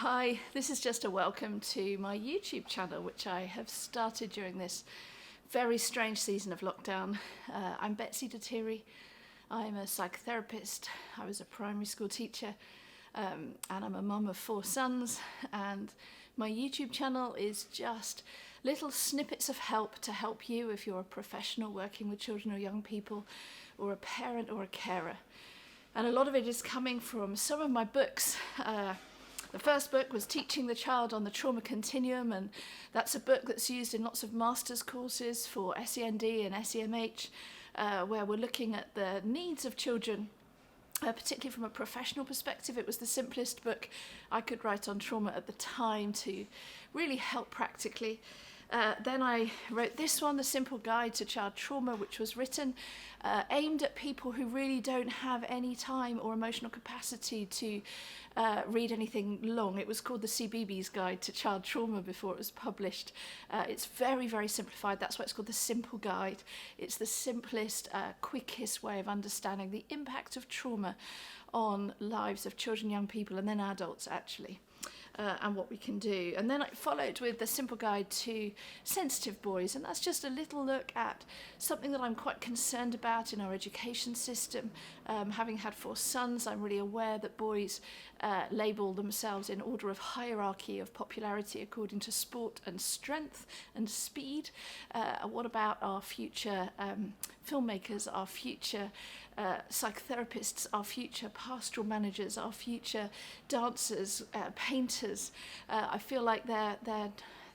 Hi, this is just a welcome to my YouTube channel, which I have started during this very strange season of lockdown. I'm Betsy de Thierry. I'm a psychotherapist. I was a primary school teacher, and I'm a mum of 4 sons. And my YouTube channel is just little snippets of help to help you if you're a professional working with children or young people, or a parent or a carer. And a lot of it is coming from some of my books. The first book was Teaching the Child on the Trauma Continuum, and that's a book that's used in lots of master's courses for SEND and SEMH, where we're looking at the needs of children, particularly from a professional perspective. It was the simplest book I could write on trauma at the time to really help practically. Then I wrote this one, The Simple Guide to Child Trauma, which was written aimed at people who really don't have any time or emotional capacity to read anything long. It was called the CBeebies Guide to Child Trauma before it was published. It's very, very simplified. That's why it's called the Simple Guide. It's the simplest, quickest way of understanding the impact of trauma on lives of children, young people, and then adults actually. And what we can do. And then I followed with the Simple Guide to Sensitive Boys, and that's just a little look at something that I'm quite concerned about in our education system. Having had 4 sons, I'm really aware that boys label themselves in order of hierarchy of popularity according to sport and strength and speed. What about our future filmmakers, our future psychotherapists, our future pastoral managers, our future dancers, painters? I feel like they're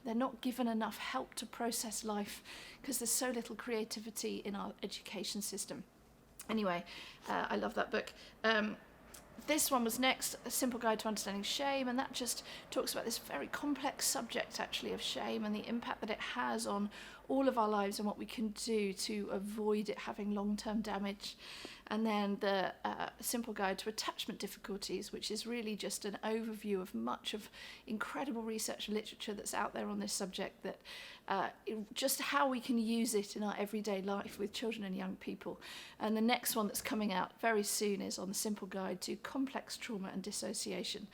not given enough help to process life because there's so little creativity in our education system. Anyway, I love that book. This one was next, A Simple Guide to Understanding Shame, and that just talks about this very complex subject actually of shame and the impact that it has on all of our lives and what we can do to avoid it having long-term damage. And then the Simple Guide to Attachment Difficulties, which is really just an overview of much of incredible research and literature that's out there on this subject, that just how we can use it in our everyday life with children and young people. And the next one that's coming out very soon is on the Simple Guide to Complex Trauma and Dissociation.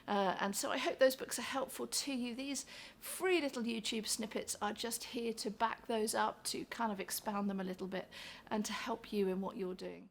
And so I hope those books are helpful to you. These free little YouTube snippets are just here to back those up, to kind of expound them a little bit and to help you in what you're doing.